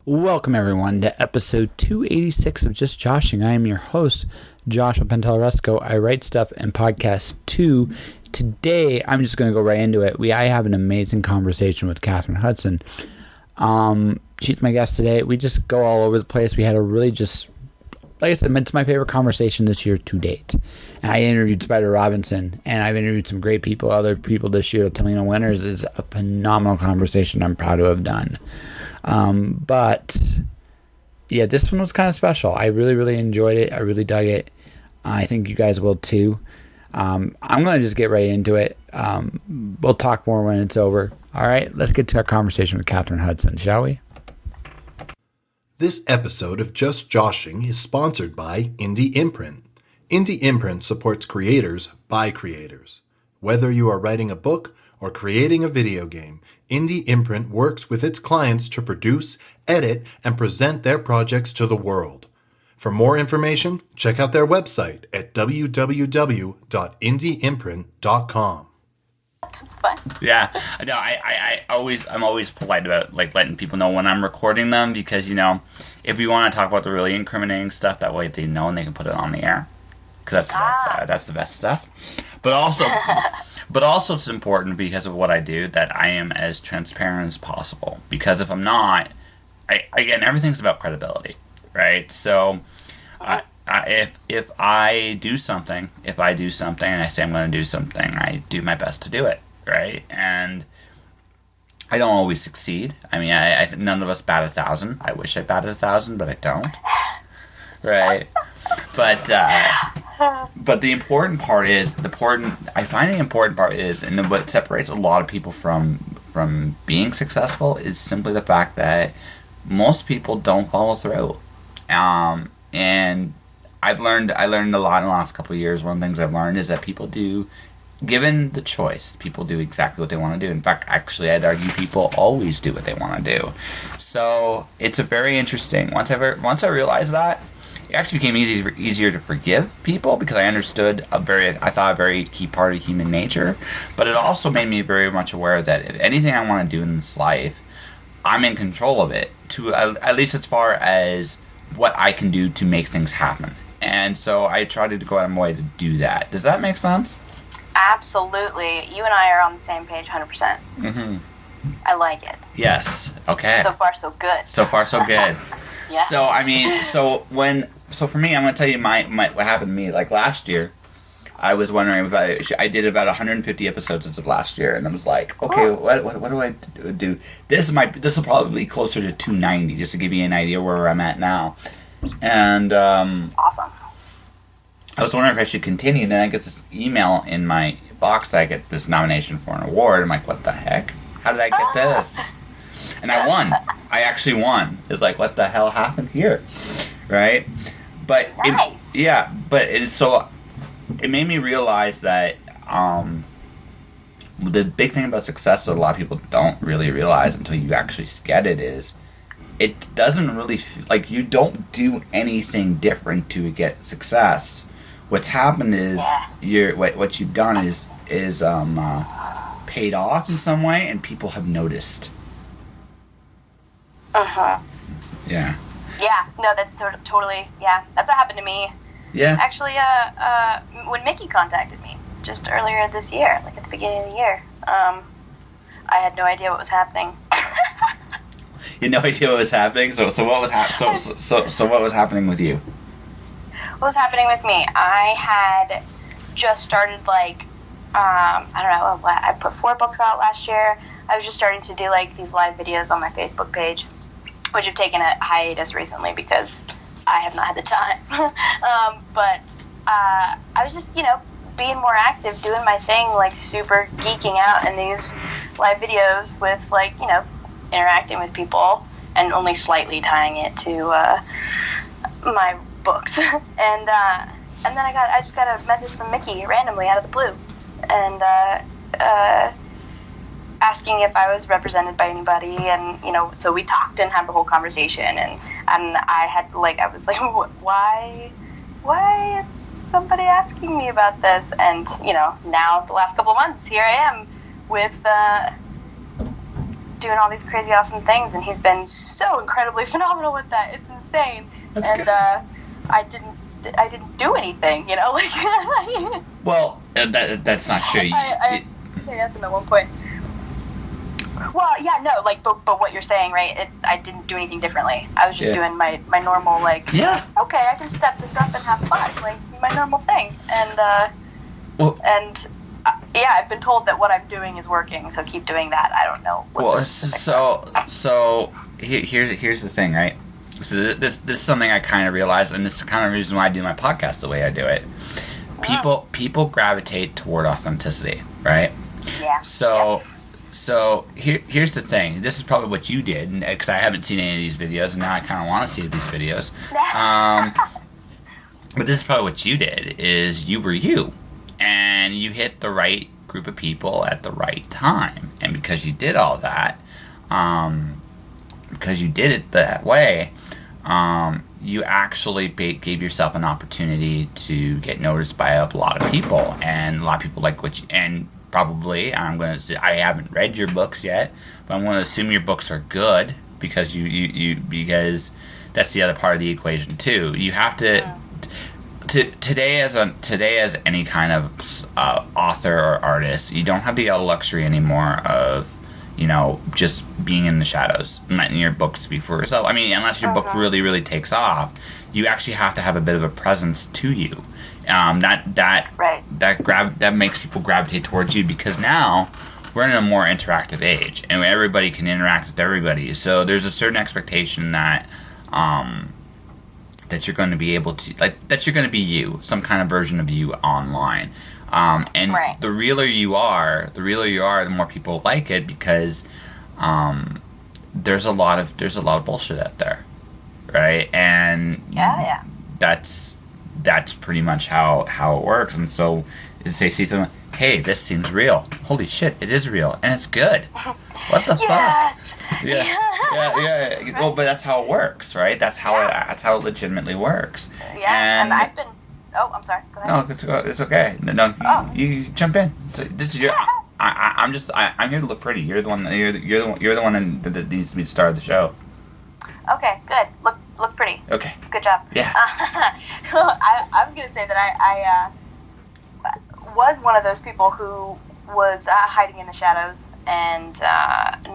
Welcome, everyone, to episode 286 of Just Joshing. I am your host, Joshua Pantelleresco. I write stuff and podcast too. Today, I'm just going to go right into it. I have an amazing conversation with Kathrin Hutson. She's my guest today. We just go all over the place. We had a really like I said, it's my favorite conversation this year to date. And I interviewed Spider Robinson, and I've interviewed some great people, other people this year. Talina Winters is a phenomenal conversation I'm proud to have done. But yeah, this one was kind of special. I really, really enjoyed it. I really dug it. I think you guys will too. I'm going to just get right into it. We'll talk more when it's over. All right, let's get to our conversation with Kathrin Hutson, shall we? This episode of Just Joshing is sponsored by Indie Imprint. Indie Imprint supports creators by creators. Whether you are writing a book or creating a video game, Indie Imprint works with its clients to produce, edit, and present their projects to the world. For more information, check out their website at www.indieimprint.com. That's fun. Yeah, no, I'm always polite about like letting people know when I'm recording them because if we want to talk about the really incriminating stuff, that way they know and they can put it on the air because that's the best stuff. But also it's important because of what I do that I am as transparent as possible. Because if I'm not, again, everything's about credibility, right? So, if I do something and I say I'm going to do something, I do my best to do it, right? And I don't always succeed. I mean, none of us bat 1,000. I wish I batted 1,000, but I don't, right? But the important part is, and what separates a lot of people from being successful is simply the fact that most people don't follow through. And I learned a lot in the last couple of years. One of the things I've learned is that given the choice, people do exactly what they want to do. In fact, actually, I'd argue people always do what they want to do. So it's a very interesting. Once I realized that, it actually became easier to forgive people because I understood a very key part of human nature. But it also made me very much aware that if anything I want to do in this life, I'm in control of it, to at least as far as what I can do to make things happen. And so I try to go out of my way to do that. Does that make sense? Absolutely. You and I are on the same page 100%. Mm-hmm. I like it. Yes. Okay. So far, so good. So far, so good. Yeah. So, I mean, so for me, I'm going to tell you what happened to me. Like last year, I was wondering if I did about 150 episodes as of last year, and I was like, okay, what do I do? This will probably be closer to 290, just to give you an idea where I'm at now. And That's awesome. I was wondering if I should continue. And then I get this email in my box that I get this nomination for an award. I'm like, what the heck? How did I get this? And I won. I actually won. It's like, what the hell happened here, right? But nice. It made me realize that the big thing about success that a lot of people don't really realize until you actually get it is it doesn't really like you don't do anything different to get success. What's happened is what you've done is paid off in some way, and people have noticed. Yeah. Yeah. No, that's totally. Yeah, that's what happened to me. Yeah. Actually, when Mickey contacted me just earlier this year, like at the beginning of the year, I had no idea what was happening. You had no idea what was happening. So what was what was happening with you? What was happening with me? I had just started I put 4 books out last year. I was just starting to do like these live videos on my Facebook page, which have taken a hiatus recently because I have not had the time. But I was just, being more active, doing my thing, like super geeking out in these live videos with interacting with people and only slightly tying it to my books. And then I just got a message from Mickey randomly out of the blue, and asking if I was represented by anybody, and so we talked and had the whole conversation, and I was like, why is somebody asking me about this? And now the last couple of months, here I am with doing all these crazy awesome things, and he's been so incredibly phenomenal with that. It's insane. That's and good. I didn't do anything, you know, like. Well, that's not true. I asked him at one point. Well, yeah, no, like, but what you're saying, right? I didn't do anything differently. I was just doing my normal, like, yeah. Okay, I can step this up and have fun, like my normal thing, yeah, I've been told that what I'm doing is working, so keep doing that. I don't know. So here's the thing, right? So this is something I kind of realized, and this is kind of the reason why I do my podcast the way I do it. People gravitate toward authenticity, right? Yeah. So here's the thing. This is probably what you did, because I haven't seen any of these videos, and now I kind of want to see these videos. But this is probably what you did, is you were you. And you hit the right group of people at the right time. And because you did all that, because you did it that way, you actually gave yourself an opportunity to get noticed by a lot of people. And a lot of people like what you... And probably, I'm going to say, I haven't read your books yet, but I'm going to assume your books are good, because because that's the other part of the equation too. You have to... Today, as any kind of author or artist, you don't have the luxury anymore of, just being in the shadows, letting your books speak for yourself. I mean, unless your book really, really takes off, you actually have to have a bit of a presence to you. That makes people gravitate towards you, because now we're in a more interactive age, and everybody can interact with everybody. So there's a certain expectation that you're going to be able to, that you're going to be you, some kind of version of you online. The realer you are, the more people like it, because there's a lot of bullshit out there, right? And that's pretty much how it works. And so if they see someone, hey, this seems real. Holy shit, it is real, and it's good. What the fuck? Yeah. Well, but that's how it works, right? That's how it legitimately works. Yeah, and I've been. Oh, I'm sorry. Go ahead. No, it's okay. No, you jump in. So this is your. I'm here to look pretty. You're the one. You're the one that needs to be the star of the show. Okay, good. Look pretty. Okay. Good job. Yeah. I was gonna say that I was one of those people who was hiding in the shadows and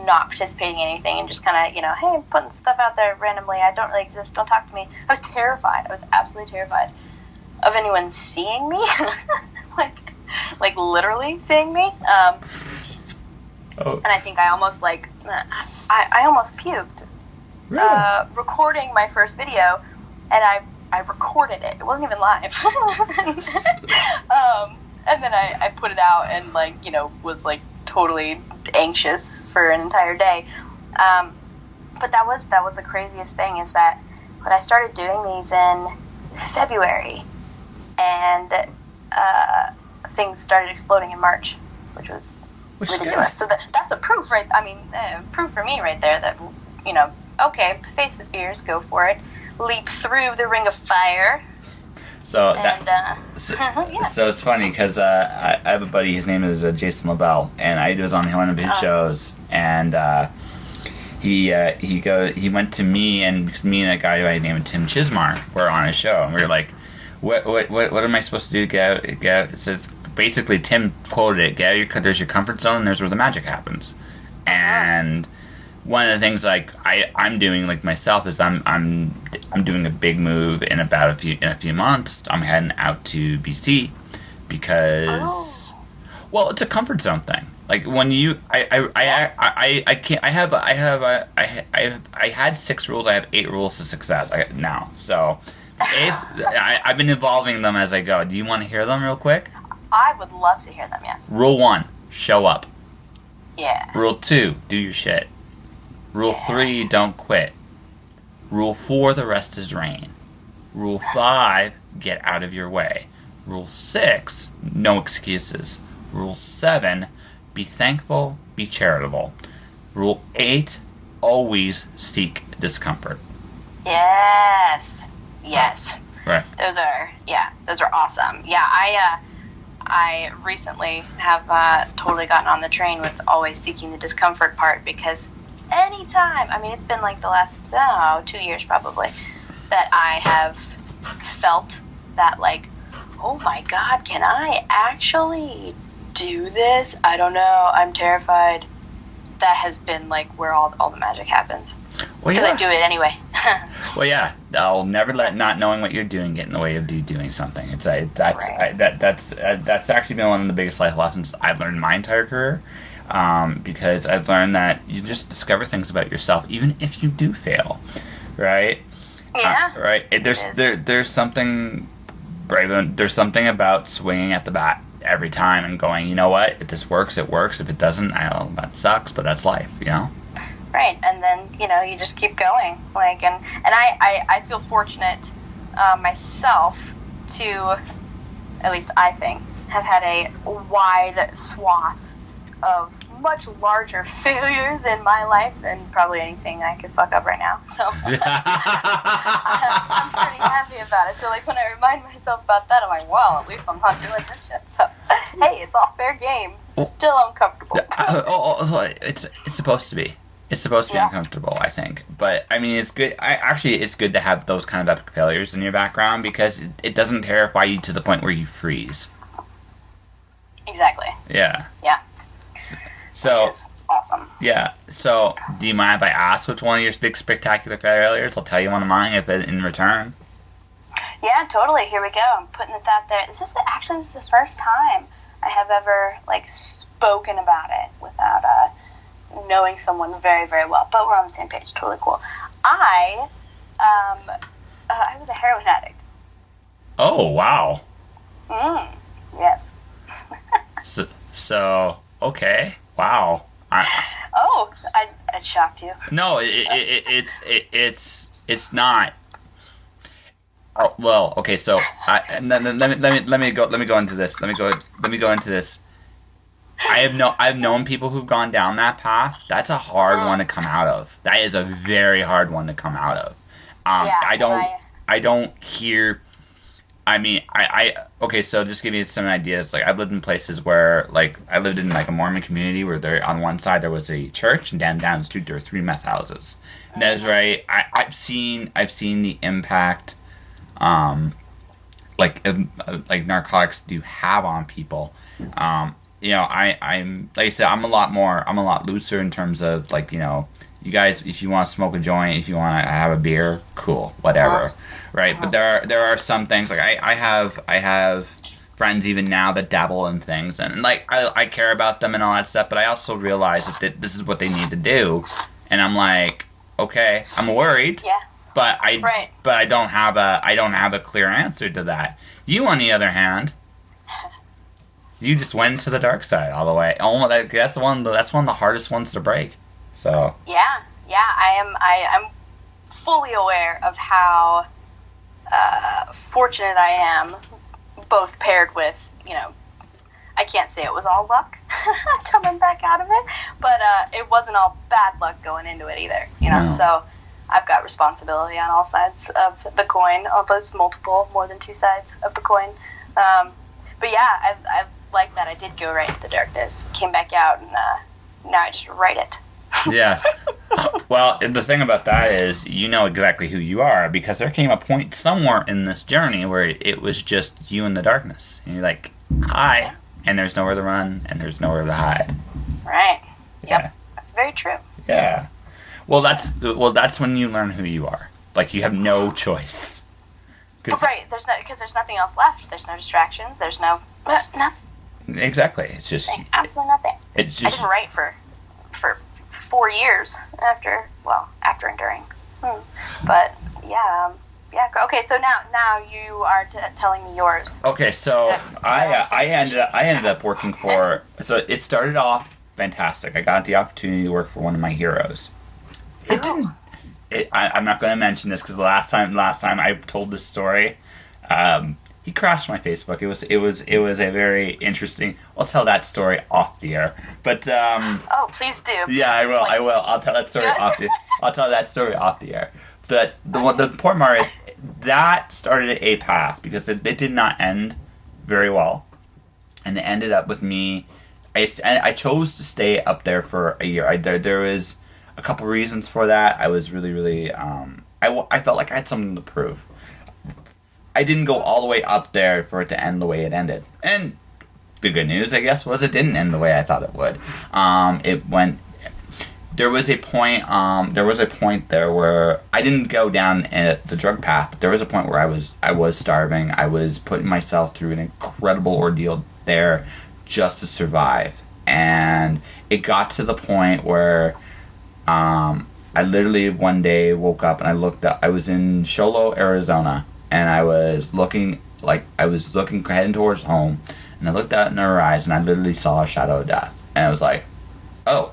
not participating in anything, and just kind of, hey, I'm putting stuff out there randomly. I don't really exist. Don't talk to me. I was terrified. I was absolutely terrified of anyone seeing me, like literally seeing me. And I think I almost I almost puked. Really? Recording my first video, and I recorded it. It wasn't even live. And then I put it out and was totally anxious for an entire day. But that was the craziest thing, is that when I started doing these in February, and things started exploding in March, which was ridiculous. So that's a proof, right? I mean, proof for me right there that, okay, face the fears, go for it, leap through the ring of fire. So it's funny, because I have a buddy. His name is Jason LaBelle, and I was on one of his shows, and he went to me, and because me and a guy by the name of Tim Chismar were on his show, and we were like, what am I supposed to do to get out? It says, basically, Tim quoted it: there's your comfort zone, and there's where the magic happens. And one of the things I'm doing myself is I'm doing a big move in a few months. I'm heading out to BC because well, it's a comfort zone thing. Like when you I can't I had 6 rules. I have 8 rules to success now. So I've been evolving them as I go. Do you want to hear them real quick? I would love to hear them. Yes. Rule 1: show up. Yeah. Rule 2: do your shit. Rule 3: don't quit. Rule 4: the rest is rain. Rule 5: get out of your way. Rule 6: no excuses. Rule 7: be thankful, be charitable. Rule 8: always seek discomfort. Yes. Right. Those are awesome. Yeah, I recently have totally gotten on the train with always seeking the discomfort part, because anytime, I mean, it's been like the last 2 years probably, that I have felt that, like, oh my God, can I actually do this? I don't know, I'm terrified. That has been like where all the magic happens. Well, because I do it anyway. Well, yeah, I'll never let not knowing what you're doing get in the way of you doing something. That's actually been one of the biggest life lessons I've learned in my entire career, because I've learned that you just discover things about yourself even if you do fail, right? Yeah. Right. There's something brave. There's something about swinging at the bat every time and going, you know what? If this works, it works. If it doesn't, that sucks. But that's life, you know. Right, and then, you just keep going. Like, and I feel fortunate myself to, at least I think, have had a wide swath of much larger failures in my life than probably anything I could fuck up right now. So I'm pretty happy about it. So, like, when I remind myself about that, I'm like, well, at least I'm not doing this shit. So, hey, it's all fair game. Still uncomfortable. It's supposed to be. It's supposed to be uncomfortable, I think. But, I mean, it's good. It's good to have those kind of epic failures in your background, because it doesn't terrify you to the point where you freeze. Exactly. Yeah. Yeah. So, which is awesome. Yeah. So, do you mind if I ask which one of your big spectacular failures? I'll tell you one of mine in return. Yeah, totally. Here we go. I'm putting this out there. This is the first time I have ever, like, spoken about it without knowing someone very, very well. But we're on the same page. Totally cool. I was a heroin addict. Oh, wow. Yes. So okay. Wow. I shocked you. No, it's not. Oh, well, okay. So let me go into this. Let me go into this. I've known people who've gone down that path. That's a hard one to come out of. That is a very hard one to come out of. I don't hear. I mean, okay, so just give you some ideas. Like, I've lived in places where, like, I lived in, like, a Mormon community where there, on one side there was a church, and down the street there were 3 meth houses. And that's right. I've seen the impact, like narcotics do have on people. I'm like I said, I'm a lot looser in terms of, like, you guys, if you want to smoke a joint, if you want to have a beer, cool, whatever, right? But there are some things, like I have friends even now that dabble in things, and like I care about them and all that stuff, but I also realize that this is what they need to do, and I'm like, okay, I'm worried, but I don't have a clear answer to that. You, on the other hand, you just went into the dark side all the way. That's one of the hardest ones to break. So I'm fully aware of how fortunate I am, both paired with, I can't say it was all luck coming back out of it, but it wasn't all bad luck going into it either, No. So I've got responsibility on all sides of the coin, all those more than 2 sides of the coin. But yeah, I've like that. I did go right into the darkness, came back out, and now I just write it. Yes. Well, the thing about that is, you know exactly who you are, because there came a point somewhere in this journey where it was just you in the darkness. And you're like, hi, and there's nowhere to run, and there's nowhere to hide. Right. Yep. Yeah. That's very true. Yeah. Well, that's when you learn who you are. Like, you have no choice. Right. Because there's nothing else left. There's no distractions. There's nothing. Exactly. It's just absolutely nothing. It's just, I didn't write for 4 years after and during. But yeah. Okay, so now you are telling me yours. Okay, so I ended up working for. So it started off fantastic. I got the opportunity to work for one of my heroes. I'm not going to mention this because the last time I told this story, he crashed my Facebook. It was a very interesting. I'll tell that story off the air. But oh, please do. Yeah, I will. I'll tell that story off the. I'll tell that story off the air. The important part is that started a path because it did not end very well. and it ended up with me. I chose to stay up there for a year. There was a couple reasons for that. I was really, really, I felt like I had something to prove. I didn't go all the way up there for it to end the way it ended. And the good news, I guess, was it didn't end the way I thought it would. It went... There was a point there where I didn't go down the drug path, but there was a point where I was starving. I was putting myself through an incredible ordeal there just to survive. And it got to the point where I literally one day woke up and I looked up. I was in Sholo, Arizona, and I was looking heading towards home, and I looked out in the horizon and I literally saw a shadow of death. And I was like, oh.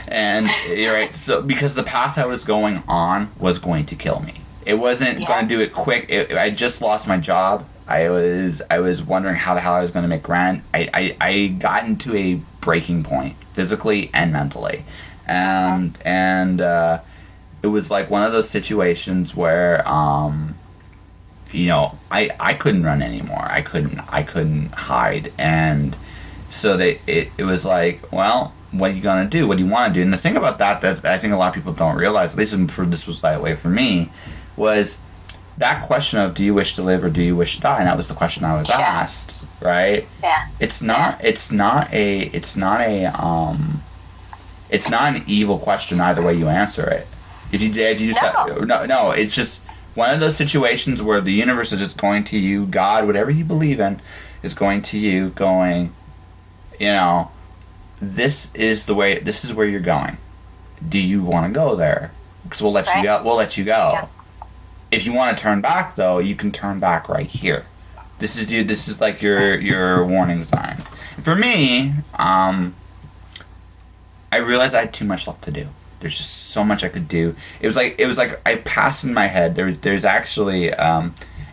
And you're right. So because the path I was going on was going to kill me, it wasn't going to do it quick. I just lost my job. I was wondering how the hell I was going to make rent. I got into a breaking point physically and mentally, and it was like one of those situations where I couldn't run anymore. I couldn't hide, and so it was like, well, what are you gonna do? What do you want to do? And the thing about that I think a lot of people don't realize, at least this was that way for me, was that question of do you wish to live or do you wish to die? And that was the question I was asked, right? Yeah. It's not an evil question either way you answer it. If you just no, it's just one of those situations where the universe is just going to you, God, whatever you believe in, is going to you, going, this is where you're going. Do you want to go there? Because we'll let you go. We'll let you go. Yeah. If you want to turn back, though, you can turn back right here. This is like your warning sign. For me, I realized I had too much left to do. There's just so much I could do. It was like I passed in my head. There's actually, and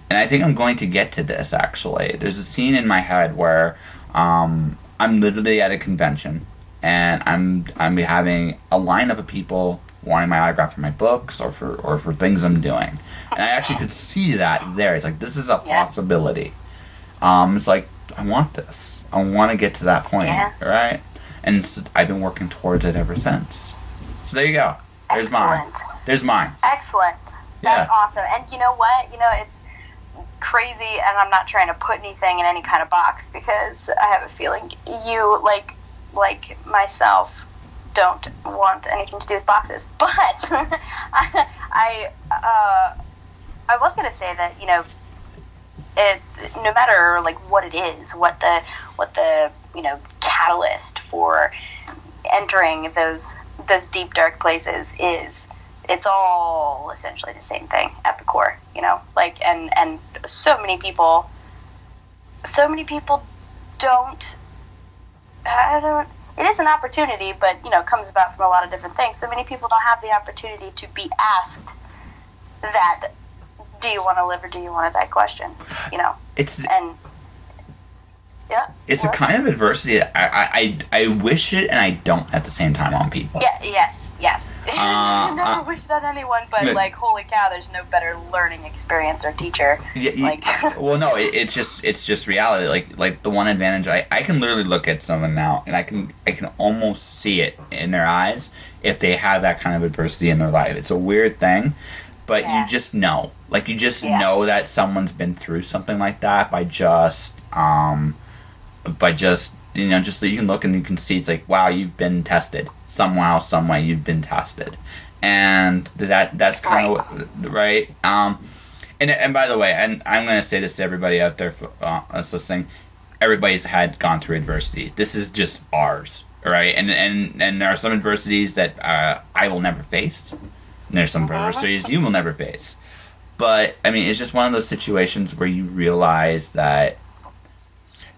I think I'm going to get to this actually. There's a scene in my head where I'm literally at a convention, and I'm having a lineup of people wanting my autograph for my books or for things I'm doing, and I actually could see that there. It's like, this is a possibility. It's like, I want this. I want to get to that point, right? And I've been working towards it ever since. So there you go. There's mine. There's mine. Excellent. That's awesome. And you know what? It's crazy, and I'm not trying to put anything in any kind of box, because I have a feeling you, like myself, don't want anything to do with boxes. But I was going to say that, it, no matter like what it is, what the catalyst for entering those deep dark places is, it's all essentially the same thing at the core, and so many people don't, it is an opportunity, but, comes about from a lot of different things. So many people don't have the opportunity to be asked that, do you want to live or do you want to die question, It's a kind of adversity that I wish it and I don't at the same time on people. Yeah, yes. Never wish it on anyone, but holy cow, there's no better learning experience or teacher. Well, no, it's just reality. Like the one advantage, I can literally look at someone now and I can almost see it in their eyes if they have that kind of adversity in their life. It's a weird thing, but you just know. Like, you just know that someone's been through something like that by just just you can look and you can see, it's like, wow, you've been tested somehow, some way. You've been tested, and that's kind of right. And by the way, and I'm going to say this to everybody out there that's listening, everybody's gone through adversity. This is just ours, right? And there are some adversities that I will never face. And there's some adversities you will never face. But I mean, it's just one of those situations where you realize that,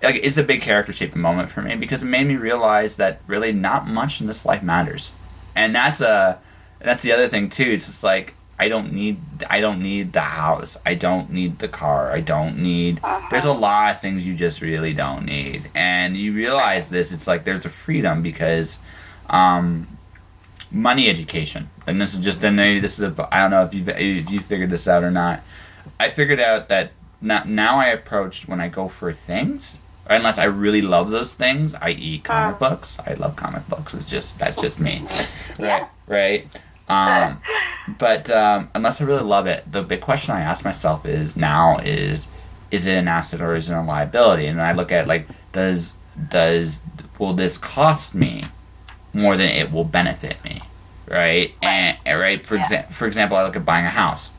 like, it's a big character shaping moment for me, because it made me realize that really not much in this life matters. And that's the other thing too. It's just like, I don't need the house. I don't need the car. I don't need, there's a lot of things you just really don't need. And you realize this, it's like there's a freedom, because money education. And I don't know if you figured this out or not. I figured out that now I approach when I go for things, unless I really love those things, i.e. comic books. I love comic books. That's just me. Yeah. Right. But unless I really love it, the big question I ask myself is it an asset or is it a liability? And I look at like, will this cost me more than it will benefit me? Right. And right. For example, I look at buying a house.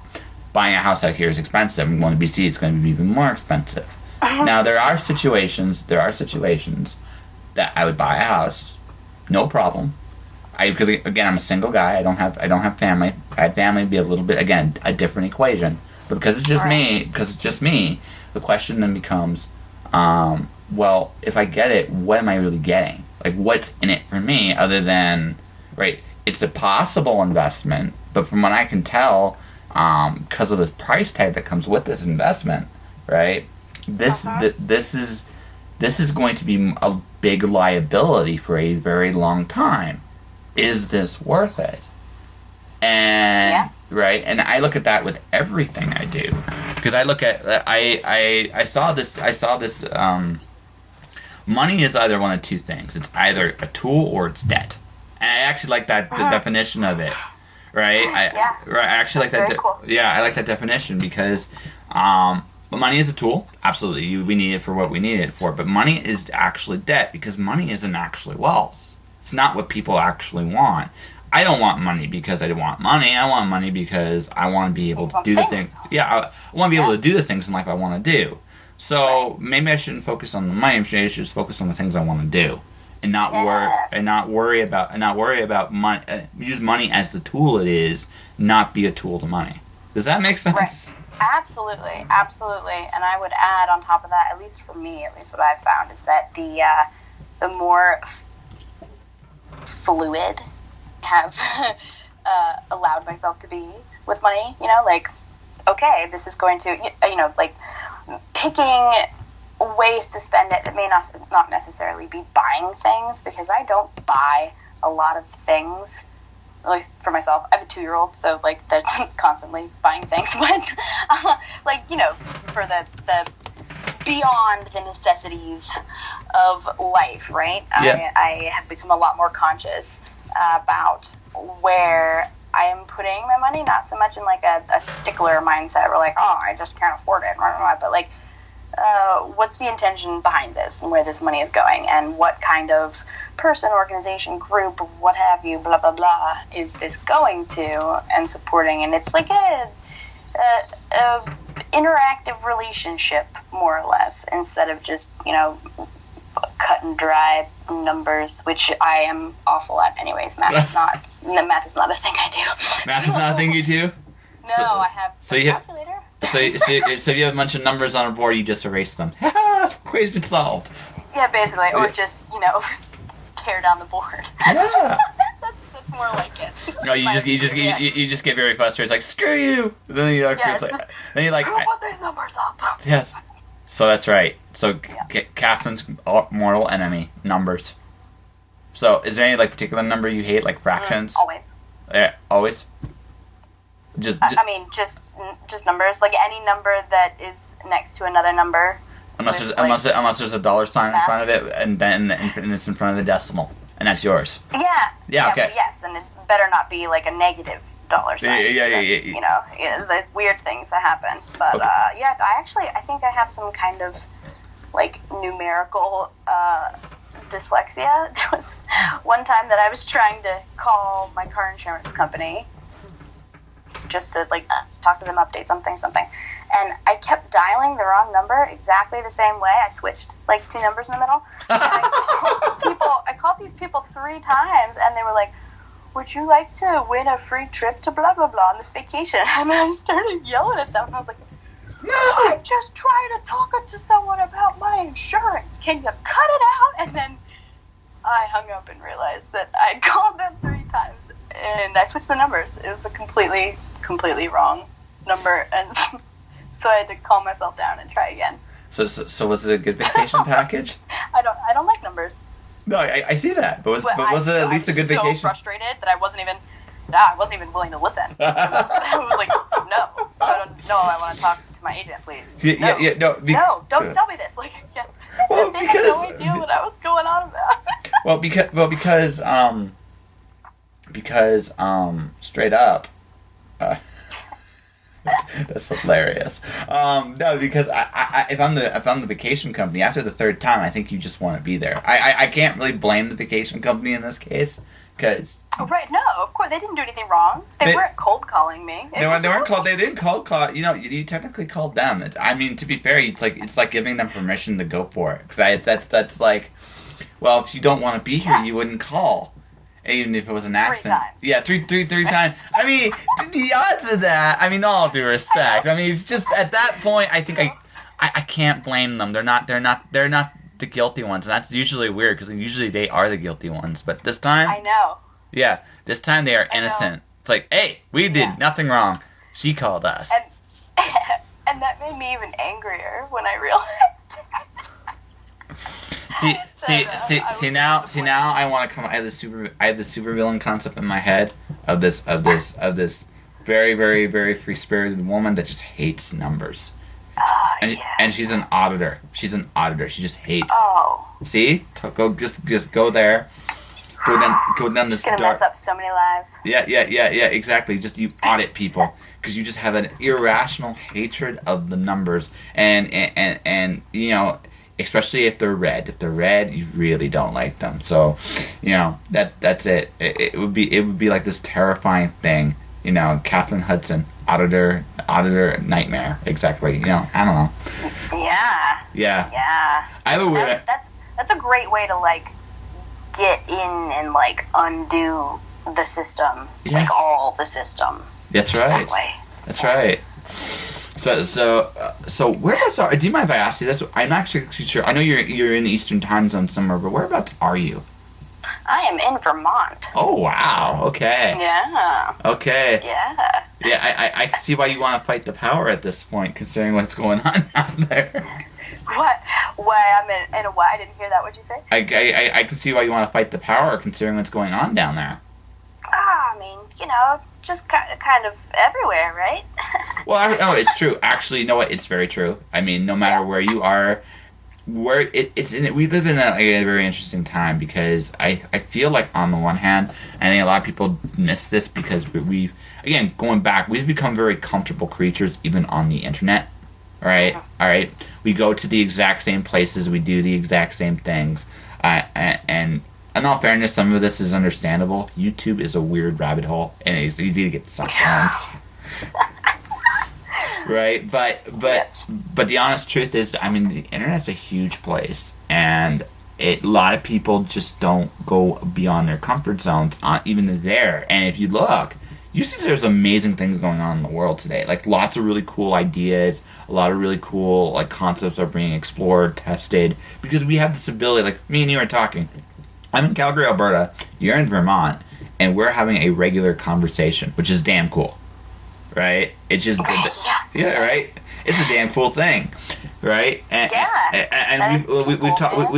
Buying a house out here is expensive, and going to BC it's going to be even more expensive. Now there are situations that I would buy a house, no problem. Because again, I'm a single guy. I don't have family. If I had family, it'd be a little bit, again, a different equation. But because it's just me, the question then becomes, well, if I get it, what am I really getting? Like, what's in it for me other than, right? It's a possible investment, but from what I can tell, because of the price tag that comes with this investment, right? This is going to be a big liability for a very long time. Is this worth it? And right, and I look at that with everything I do, because I look at I saw this. Money is either one of two things. It's either a tool or it's debt. And I actually like the definition of it. Right? I actually like that. Very cool. Yeah, I like that definition because money is a tool. Absolutely, we need it for what we need it for. But money is actually debt because money isn't actually wealth. It's not what people actually want. I don't want money because I want money. I want money because I want to be able to do the things. Yeah, I want to be able to do the things in life I want to do. So maybe I shouldn't focus on the money. Maybe I should just focus on the things I want to do, and not worry about money. Use money as the tool it is, not be a tool to money. Does that make sense? Right. Absolutely. And I would add on top of that, at least for me, at least what I've found is that the more fluid have allowed myself to be with money, like, okay, this is going to, like picking ways to spend it that may not necessarily be buying things, because I don't buy a lot of things, at least for myself. I have a 2-year-old, so like there's constantly buying things, but like, for the beyond the necessities of life, right? Yeah. I have become a lot more conscious about where I am putting my money, not so much in like a stickler mindset where like, oh, I just can't afford it, but like, what's the intention behind this and where this money is going, and what kind of person, organization, group, what have you, blah, blah, blah, is this going to and supporting. And it's like a interactive relationship, more or less, instead of just, cut and dry numbers, which I am awful at anyways. Math is not a thing I do. Math is not a thing you do? No, I have a calculator. So if you have a bunch of numbers on a board, you just erase them. Equation solved. Yeah, basically, or just tear down the board. Yeah. that's more like it. No, you just get very frustrated. It's like, screw you. And then you Yes. who put these numbers up? Yes. So that's right. So Catherine's mortal enemy, numbers. So is there any like particular number you hate, like fractions? Always. Yeah, always. Just numbers, like any number that is next to another number. Unless there's a dollar sign in front of it, and then it's in front of the decimal, and that's yours. Yeah. Okay. But yes, then it better not be like a negative dollar sign. Yeah. The weird things that happen. But Okay. I think I have some kind of like numerical dyslexia. There was one time that I was trying to call my car insurance company just to like talk to them, update something, and I kept dialing the wrong number exactly the same way. I switched like 2 numbers in the middle. And I called these people 3 times, and they were like, "Would you like to win a free trip to blah blah blah on this vacation?" And I started yelling at them, and I was like, "No, I'm just trying to talk to someone about my insurance. Can you cut it out?" And then I hung up and realized that I called them 3 times, and I switched the numbers. It was a completely wrong number, and so I had to calm myself down and try again. So was it a good vacation package? I don't like numbers. No, I see that. But was it at least a good vacation? I was so frustrated that I wasn't even willing to listen. I was like, no, I want to talk to my agent, please. No, don't sell me this. Like, yeah. Well, they had no idea what I was going on about. because straight up, that's hilarious. No, because if I'm the vacation company, after the third time, I think you just want to be there. I can't really blame the vacation company in this case, because right, no, of course they didn't do anything wrong. They weren't cold calling me. They weren't called. They didn't cold call. You know, you technically called them. I mean, to be fair, it's like giving them permission to go for it. Because that's like, well, if you don't want to be here, you wouldn't call. Even if it was an accident. 3 times. Yeah, three times. I mean, the odds of that, I mean, all due respect. I mean, it's just, at that point, I think I can't blame them. They're not the guilty ones. And that's usually weird, because usually they are the guilty ones. But this time... I know. Yeah, this time they are innocent. It's like, hey, we did nothing wrong. She called us. And that made me even angrier when I realized. See now I want to come. I have the supervillain concept in my head of this very, very, very free spirited woman that just hates numbers. And she's an auditor. She just hates. Oh. See? Just go there. Go down this gonna dark. Mess up so many lives. Yeah, exactly. Just you audit people because you just have an irrational hatred of the numbers, and you know, especially if they're red. If they're red, you really don't like them. So, you know, that's it. It would be like this terrifying thing. You know, Kathrin Hutson, auditor nightmare. Exactly. You know, I don't know. Yeah. Yeah. I have a weird. That's a great way to like get in and like undo the system, like all the system. That's right. That way. That's right. So whereabouts are? Do you mind if I ask you this? I'm not actually sure. I know you're in the Eastern Time Zone somewhere, but whereabouts are you? I am in Vermont. Oh wow! Okay. Yeah. Okay. Yeah. Yeah, I can see why you want to fight the power at this point, considering what's going on out there. What? Why I'm in a what? I didn't hear that. What'd you say? I can see why you want to fight the power, considering what's going on down there. I mean, you know, just kind of everywhere, right? Well, it's true. Actually, you know what? It's very true. I mean, no matter where you are, we live in a very interesting time, because I feel like, on the one hand, I think a lot of people miss this because we've become very comfortable creatures even on the internet. Right? All right. We go to the exact same places. We do the exact same things. And in all fairness, some of this is understandable. YouTube is a weird rabbit hole, and it's easy to get sucked down. Right? But the honest truth is, I mean, the internet's a huge place, and a lot of people just don't go beyond their comfort zones, even there. And if you look, you see there's amazing things going on in the world today. Like, lots of really cool ideas, a lot of really cool, like, concepts are being explored, tested, because we have this ability. Like, me and you are talking. I'm in Calgary, Alberta. You're in Vermont, and we're having a regular conversation, which is damn cool. Right? It's just, yeah, right? It's a damn cool thing. Right? And we've talked,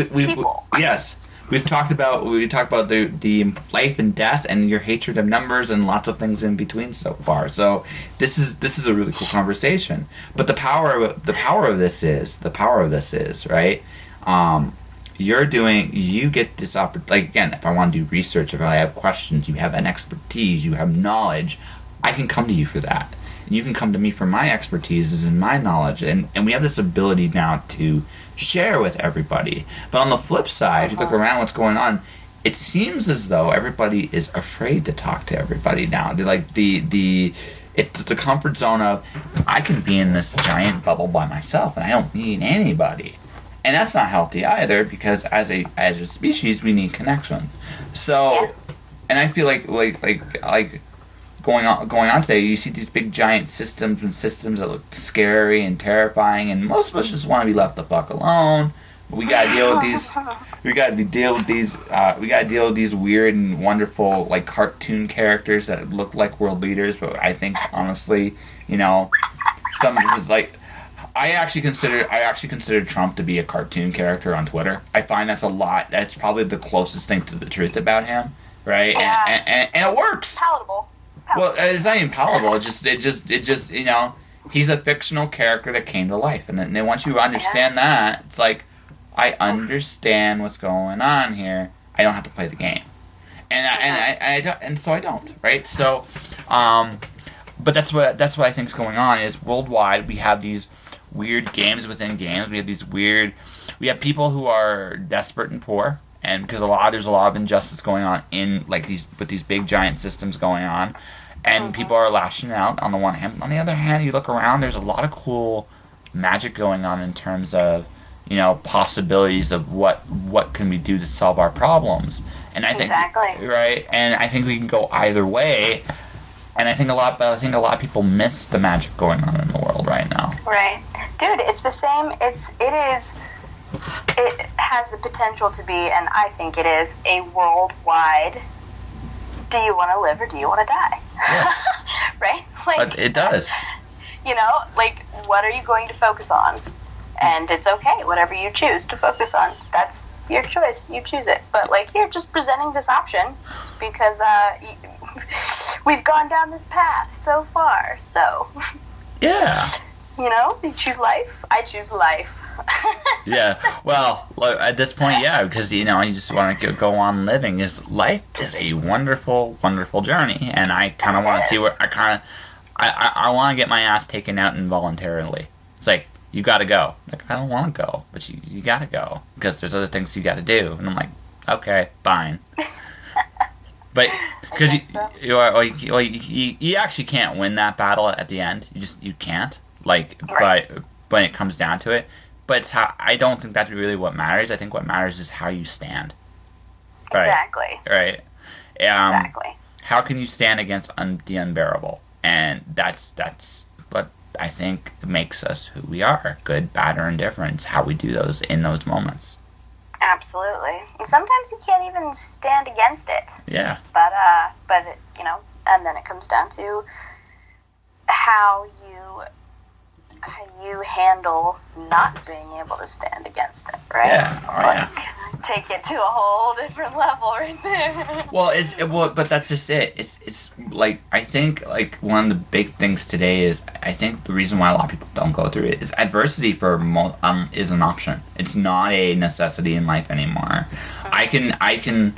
yes. We've talked about the life and death and your hatred of numbers and lots of things in between so far. So this is a really cool conversation. But the power of this is right. You get this opportunity. Like, again, if I want to do research, if I have questions, you have an expertise, you have knowledge, I can come to you for that. And you can come to me for my expertise and my knowledge. And we have this ability now to share with everybody. But on the flip side, if you look around what's going on, it seems as though everybody is afraid to talk to everybody now. They're like it's the comfort zone of, I can be in this giant bubble by myself and I don't need anybody. And that's not healthy either, because as a species we need connection. So, and I feel like going on today, you see these big giant systems that look scary and terrifying, and most of us just want to be left the fuck alone. But we gotta deal with these. We gotta deal with these weird and wonderful, like, cartoon characters that look like world leaders. But I think, honestly, you know, some of it is like, I actually consider Trump to be a cartoon character on Twitter. I find that's probably the closest thing to the truth about him, right? And it works. Palatable. Well, it's not even palatable. It just you know, He's a fictional character that came to life. And then once you understand that, it's like, I understand what's going on here. I don't have to play the game. And so I don't, right? So, but that's what I think is going on, is worldwide we have these weird games within games. We have people who are desperate and poor, and because there's a lot of injustice going on in like these big giant systems going on, and people are lashing out on the one hand. On the other hand, you look around, there's a lot of cool magic going on in terms of, you know, possibilities of what can we do to solve our problems. And I think right, and I think we can go either way. And I think a lot of people miss the magic going on in the world right now. Right, dude. It's the same. It has the potential to be, and I think it is, a worldwide. Do you want to live or do you want to die? Yes. Right. Like, but it does. You know, like, what are you going to focus on? And it's okay, whatever you choose to focus on. That's your choice. You choose it. But, like, you're just presenting this option because we've gone down this path so far. So, yeah. You know, you choose life. I choose life. Yeah. Well, at this point, yeah, because, you know, you just want to go on living. Life is a wonderful, wonderful journey. And I kind of want to see where I want to get my ass taken out involuntarily. It's like, you got to go. Like, I don't want to go, but you got to go because there's other things you got to do. And I'm like, okay, fine. But because you actually can't win that battle at the end. You can't. Like, right. But when it comes down to it, but it's how, I don't think that's really what matters. I think what matters is how you stand. Right? Exactly. Right. Exactly. How can you stand against the unbearable? And that's what I think makes us who we are. Good, bad, or indifferent. It's how we do those in those moments. Absolutely. And sometimes you can't even stand against it. Yeah. But you know, and then it comes down to how you handle not being able to stand against it, right? Yeah. Take it to a whole different level right there. Well, but that's just it. It's like, I think, like, one of the big things today is, I think the reason why a lot of people don't go through it is adversity is an option. It's not a necessity in life anymore. Mm-hmm.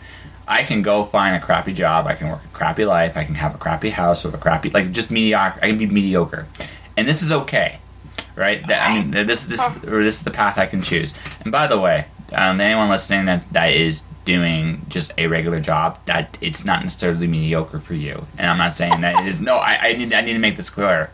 I can go find a crappy job. I can work a crappy life. I can have a crappy house with a crappy, like, just mediocre. I can be mediocre, and this is okay, right? I mean, this is the path I can choose. And by the way, anyone listening that is doing just a regular job, that it's not necessarily mediocre for you. And I'm not saying that it is. No, I need to make this clear.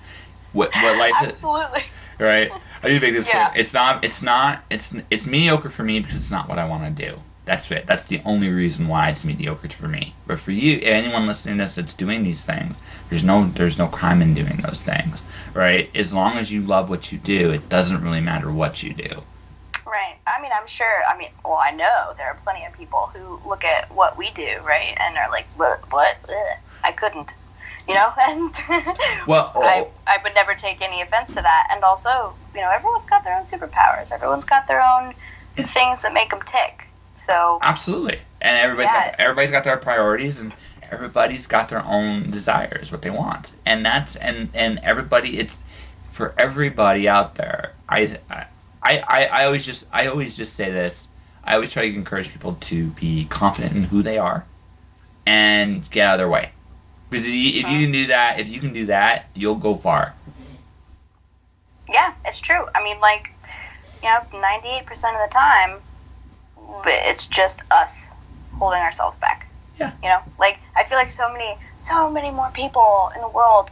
What life is. Absolutely. Right? I need to make this clear. It's mediocre for me because it's not what I want to do. That's it. That's the only reason why it's mediocre for me. But for you, anyone listening to this that's doing these things, there's no crime in doing those things, right? As long as you love what you do, it doesn't really matter what you do. Right. I mean, I'm sure. I know there are plenty of people who look at what we do, right, and are like, "What? Ugh, I couldn't," you know. And well, I would never take any offense to that. And also, you know, everyone's got their own superpowers. Everyone's got their own things that make them tick. So absolutely, and everybody's got their priorities, and everybody's got their own desires, what they want, and that's and everybody. It's for everybody out there. I always just say this. I always try to encourage people to be confident in who they are, and get out of their way. Because if you can do that, you'll go far. Yeah, it's true. I mean, like, you know, 98% of the time, it's just us holding ourselves back. Yeah. You know, like, I feel like so many more people in the world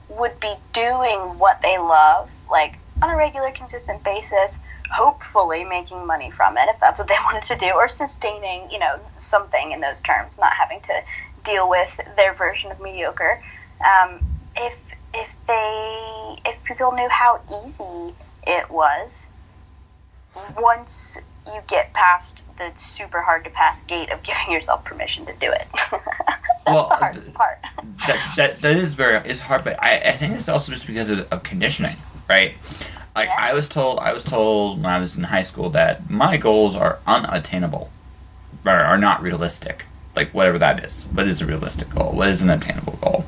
would be doing what they love, like, on a regular, consistent basis, hopefully making money from it, if that's what they wanted to do, or sustaining, you know, something in those terms, not having to deal with their version of mediocre. If people knew how easy it was, once you get past the super hard to pass gate of giving yourself permission to do it. That's the hardest part. That is hard, but I think it's also just because of conditioning, right? Like, yeah. I was told when I was in high school that my goals are unattainable, or are not realistic. Like, whatever that is. What is a realistic goal? What is an attainable goal?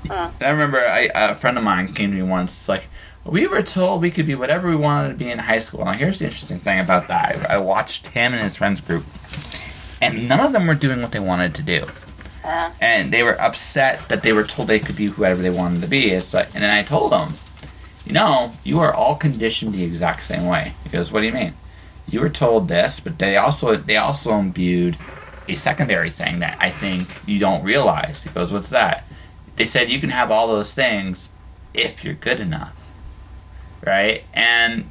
I remember a friend of mine came to me once, like, we were told we could be whatever we wanted to be in high school. Now, here's the interesting thing about that. I watched him and his friends group, and none of them were doing what they wanted to do. And they were upset that they were told they could be whoever they wanted to be. It's like, and then I told them, you are all conditioned the exact same way. He goes, what do you mean? You were told this, but they also imbued a secondary thing that I think you don't realize. He goes, what's that? They said you can have all those things if you're good enough. Right? And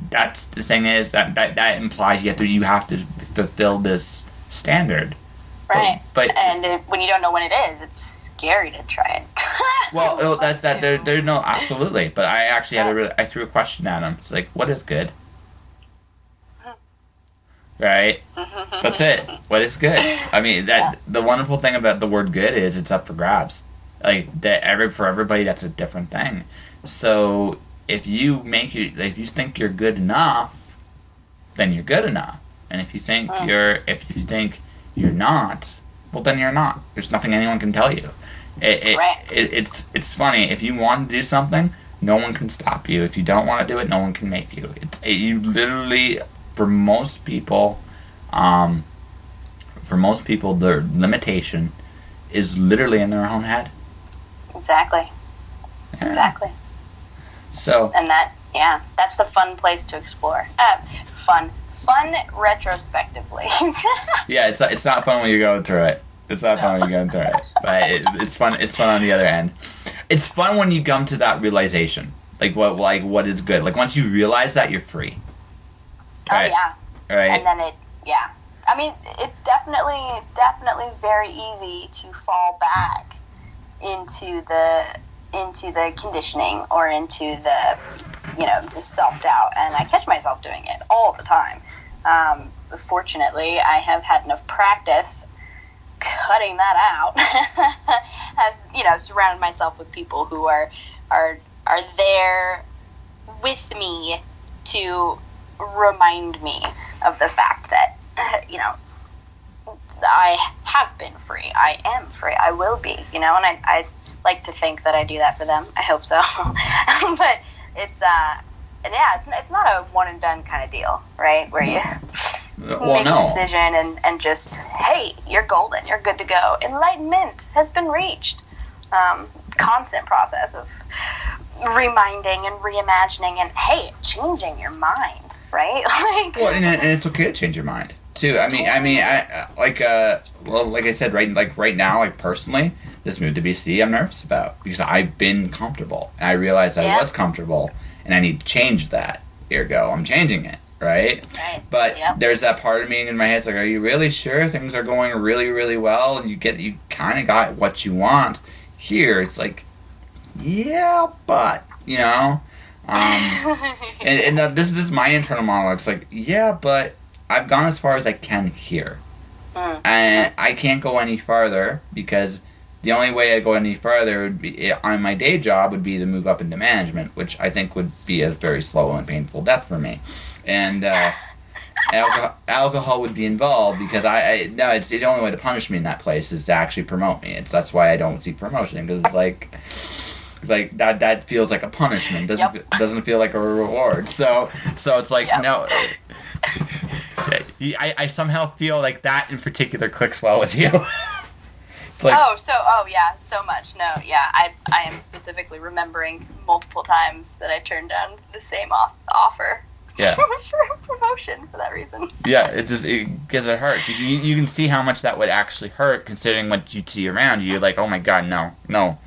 that's the thing is that implies you have to fulfill this standard. Right. But when you don't know what it is, it's scary to try it. Well, that's that. There's no absolutely. But I actually I threw a question at him. It's like, what is good? Right. That's it. What is good? I mean, the wonderful thing about the word good is it's up for grabs. Like that, for everybody, that's a different thing. So if you think you're good enough, then you're good enough. And if you think you're not, well, then you're not. There's nothing anyone can tell you. It's funny. If you want to do something, no one can stop you. If you don't want to do it, no one can make you. You literally, for most people, their limitation is literally in their own head. Exactly. Yeah. Exactly. So. And that's the fun place to explore. Fun retrospectively. Yeah, it's not fun when you're going through it. It's not fun when you're going through it. But it's fun. It's fun on the other end. It's fun when you come to that realization, like what is good. Like once you realize that, you're free. Right? Oh yeah. Right. And then I mean, it's definitely very easy to fall back into the conditioning or into the just self-doubt, and I catch myself doing it all the time. Fortunately, I have had enough practice cutting that out. Have surrounded myself with people who are there with me to remind me of the fact that I have been free. I am free. I will be. And I like to think that I do that for them. I hope so. But it's not a one and done kind of deal, right? Where you make a decision and just, hey, you're golden, you're good to go. Enlightenment has been reached. Constant process of reminding and reimagining and, hey, changing your mind, right? Well, and it's okay to change your mind too. Like I said, right now, like personally, this move to BC, I'm nervous about because I've been comfortable and I realized I was comfortable and I need to change that. Ergo, I'm changing it, right? But there's that part of me in my head. It's like, are you really sure things are going really, really well? And you kind of got what you want. Here, it's like, yeah, but and this is my internal monologue. It's like, yeah, but I've gone as far as I can here, and I can't go any farther because the only way I go any further would be on my day job would be to move up into management, which I think would be a very slow and painful death for me, and alcohol would be involved because it's the only way to punish me in that place is to actually promote me. That's why I don't seek promotion because it's like that feels like a punishment. Doesn't feel like a reward. So it's like no. I somehow feel like that in particular clicks well with you. Like, so much. No, yeah, I am specifically remembering multiple times that I turned down the same offer. Yeah. for promotion for that reason. Yeah, because it hurts. You can see how much that would actually hurt considering what you see around you. You're like, oh my god, no.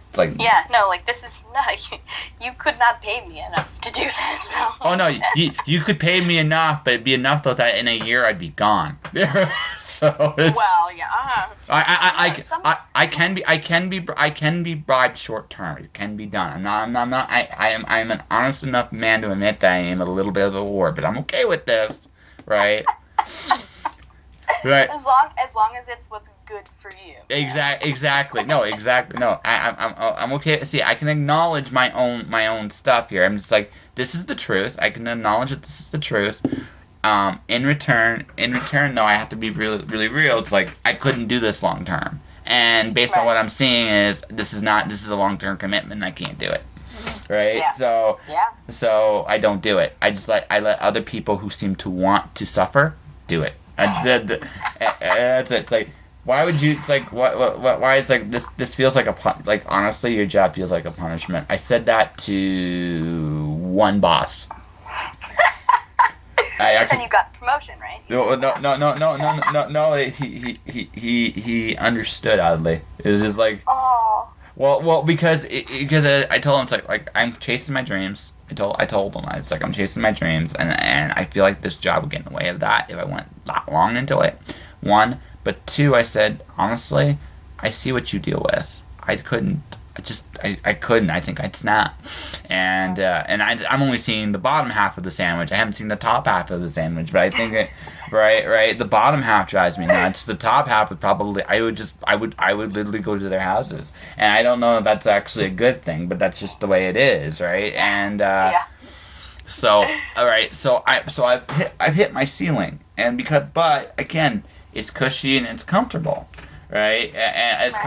It's like this is you could not pay me enough to do this. No. Oh no, you could pay me enough, but it'd be enough though that in a year I'd be gone. So it's, well, yeah. I can be bribed short term. It can be done. I'm not. I am an honest enough man to admit that I am a little bit of a whore, but I'm okay with this, right? Right. As long as it's what's good for you. Exactly. No. I'm okay. See, I can acknowledge my own stuff here. I'm just like, this is the truth. I can acknowledge that this is the truth. In return, though, I have to be really, really real. It's like I couldn't do this long term, and based on what I'm seeing is this is a long-term commitment and I can't do it. Right? Yeah. So I don't do it. I let other people who seem to want to suffer do it. That's it. It's like, why would you? It's like why? It's like this feels like like honestly, your job feels like a punishment. I said that to one boss. And you got the promotion, right? No. He understood oddly. It was just like, oh. Well, because I told him it's like I'm chasing my dreams. I told him it's like I'm chasing my dreams, and I feel like this job would get in the way of that if I went that long into it. One, but two, I said honestly, I see what you deal with. I couldn't. I couldn't. I think I'd snap, and I'm only seeing the bottom half of the sandwich. I haven't seen the top half of the sandwich, but I think right. The bottom half drives me nuts. The top half would probably I would literally go to their houses, and I don't know if that's actually a good thing, but that's just the way it is, right? And so all right, so I've hit my ceiling, and but again, it's cushy and it's comfortable. Right, and as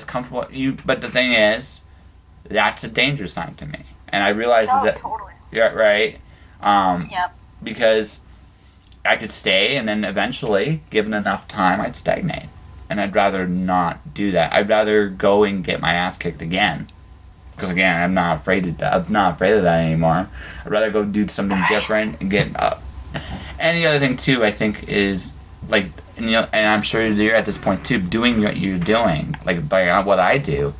comfortable you. But the thing is, that's a danger sign to me, and I realize that. Totally. Yeah, right. Yep. Because I could stay, and then eventually, given enough time, I'd stagnate, and I'd rather not do that. I'd rather go and get my ass kicked again, because again, I'm not afraid of that. I'm not afraid of that anymore. I'd rather go do something different and get up. And the other thing too, I think, is like. And I'm sure you're at this point too, doing what you're doing, like by what I do,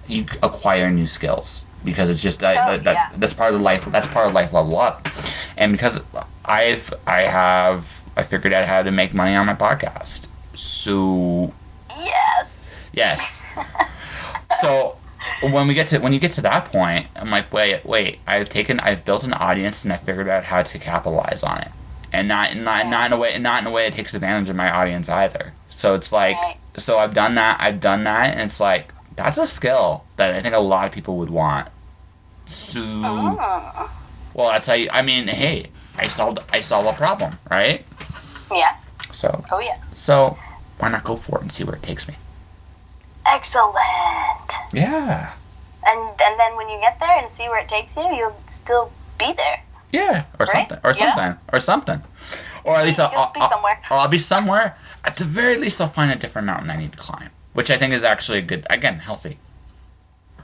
you acquire new skills because it's just that's part of life. That's part of life level up, and because I figured out how to make money on my podcast. So yes. So when you get to that point, I'm like, wait, I've built an audience and I figured out how to capitalize on it. And not in a way that takes advantage of my audience either. So it's like, so I've done that, and it's like that's a skill that I think a lot of people would want. So, well, that's how I mean, hey, I solved a problem, right? Yeah. So. Oh yeah. So why not go for it and see where it takes me? Excellent. Yeah. And then when you get there and see where it takes you, you'll still be there. Yeah, or something, or something, or at least I'll be somewhere. Or I'll be somewhere. At the very least, I'll find a different mountain I need to climb, which I think is actually good. Again, healthy.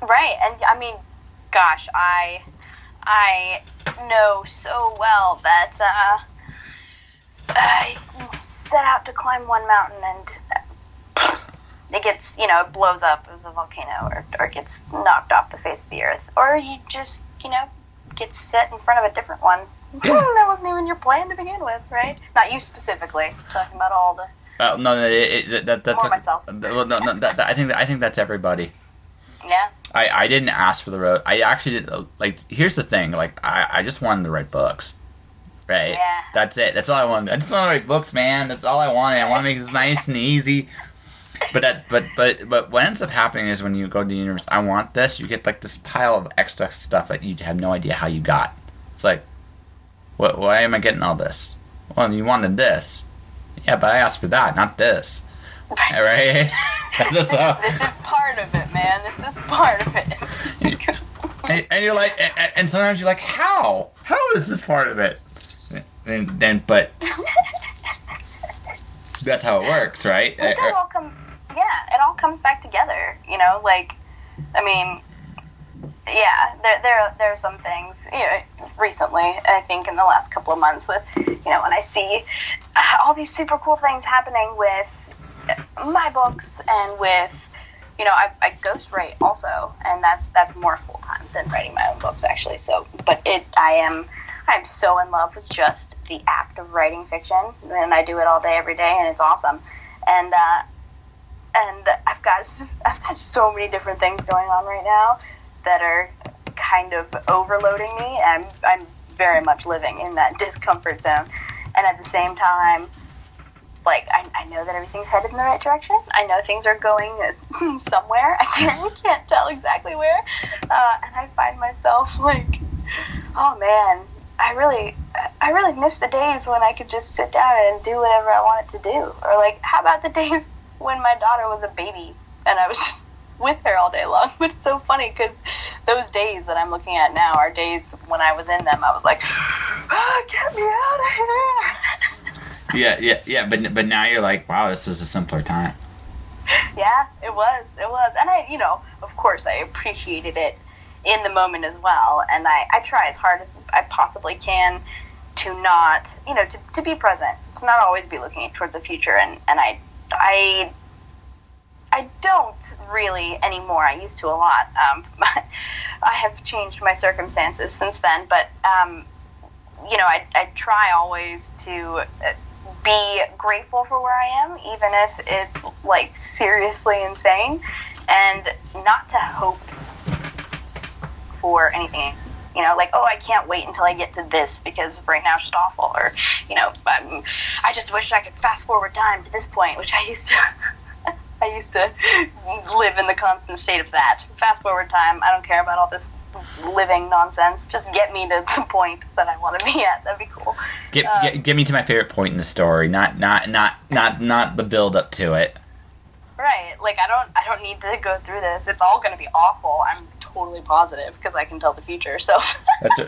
Right, and I mean, gosh, I know so well that I set out to climb one mountain and it gets, it blows up as a volcano, or gets knocked off the face of the earth, or you just, get set in front of a different one. That wasn't even your plan to begin with, right? Not you specifically. I'm talking about all the. That's myself. I think that's everybody. Yeah. I didn't ask for the road. I actually did. Like, here's the thing. Like, I just wanted to write books. Right. Yeah. That's it. That's all I wanted. I just want to write books, man. That's all I wanted. I want to make this nice and easy. But what ends up happening is when you go to the universe, I want this, you get like this pile of extra stuff that you have no idea how you got. It's like, why am I getting all this? Well, you wanted this. Yeah, but I asked for that, not this. Right? That's all. This is part of it, man. This is part of it. and you're like, and sometimes you're like, how? How is this part of it? But that's how it works, right? It all comes back together, like, I mean, yeah, there are some things, recently, I think in the last couple of months with, when I see all these super cool things happening with my books and with, I ghostwrite also, and that's more full-time than writing my own books, actually, so, but I'm so in love with just the act of writing fiction, and I do it all day, every day, and it's awesome, and I've got so many different things going on right now that are kind of overloading me. I'm very much living in that discomfort zone, and at the same time, like I know that everything's headed in the right direction. I know things are going somewhere. I can't tell exactly where, and I find myself like, oh man, I really miss the days when I could just sit down and do whatever I wanted to do, or like, how about the days when my daughter was a baby and I was just with her all day long. But it's so funny because those days that I'm looking at now are days when I was in them. I was like, get me out of here. Yeah. But now you're like, wow, this was a simpler time. Yeah, it was. And I, of course, I appreciated it in the moment as well. And I try as hard as I possibly can to not, to be present, to not always be looking towards the future. And I don't really anymore. I used to a lot. I have changed my circumstances since then, but, I try always to be grateful for where I am, even if it's, like, seriously insane, and not to hope for anything. I can't wait until I get to this because right now it's just awful. Or, I just wish I could fast forward time to this point, which I used to... I used to live in the constant state of that. Fast forward time, I don't care about all this living nonsense. Just get me to the point that I want to be at. That'd be cool. Get me to my favorite point in the story, not the build up to it. Right. Like I don't need to go through this. It's all going to be awful. I'm totally positive because I can tell the future. So that's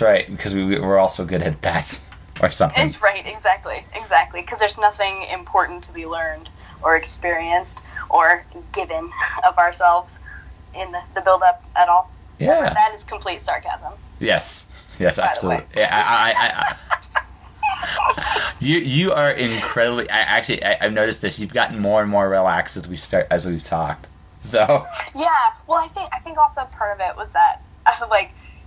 right, because we're also good at that. Or something. It's right, exactly. Because there's nothing important to be learned or experienced or given of ourselves in the build-up at all. Yeah. That is complete sarcasm. Yes, absolutely. Yeah, you are incredibly. I've noticed this. You've gotten more and more relaxed as we've talked. So. Yeah. Well, I think also part of it was that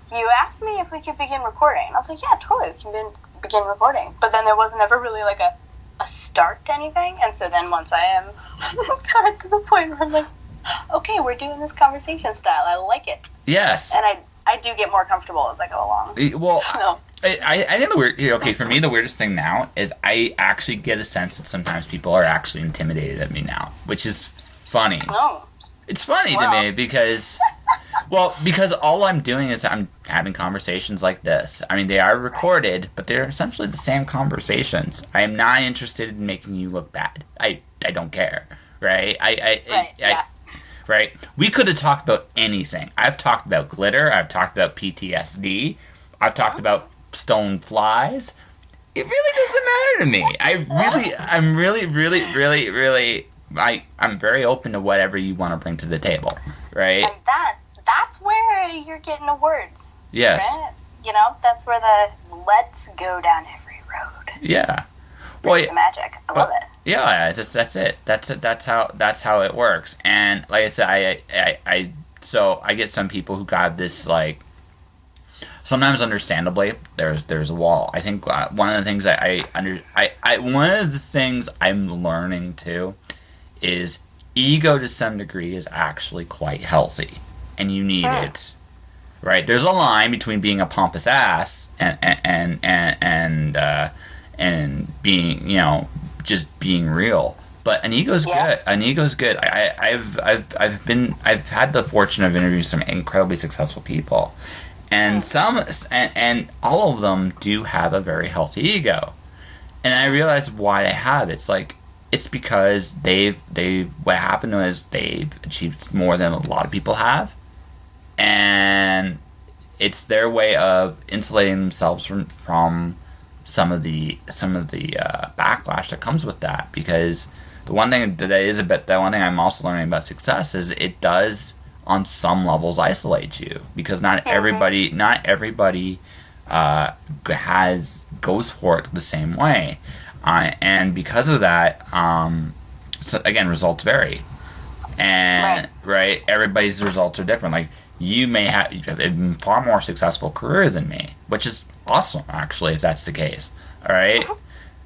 you asked me if we could begin recording. I was like, yeah, totally. We can begin recording, but then there wasn't ever really like a start to anything, and so then once I am got to the point where I'm like, okay, we're doing this conversation style, I like it. Yes. And I do get more comfortable as I go along. Well, so. I think for me the weirdest thing now is I actually get a sense that sometimes people are actually intimidated at me now, which is funny. Oh. It's funny to me because all I'm doing is I'm having conversations like this. I mean, they are recorded, but they're essentially the same conversations. I am not interested in making you look bad. I don't care, right? Right. We could have talked about anything. I've talked about glitter. I've talked about PTSD. I've talked about stone flies. It really doesn't matter to me. I'm really, I'm very open to whatever you want to bring to the table, right? And that's where you're getting awards. Yes. Right? That's where the let's go down every road. Yeah. Well, the magic. I love it. Yeah, that's it. That's how it works. And like I said, I get some people who got this, like, sometimes understandably there's a wall. I think one of the things one of the things I'm learning too is ego to some degree is actually quite healthy, and you need it, right? There's a line between being a pompous ass and being, just being real. But an ego's good. An ego's good. I've had the fortune of interviewing some incredibly successful people, and and all of them do have a very healthy ego, and I realize why they have it. It's because what happened is they've achieved more than a lot of people have, and it's their way of insulating themselves from some of the backlash that comes with that. Because the one thing I'm also learning about success is it does on some levels isolate you, because not everybody goes for it the same way. And because of that, so again, results vary, and right, everybody's results are different. Like, you may have a far more successful career than me, which is awesome, actually, if that's the case. All right,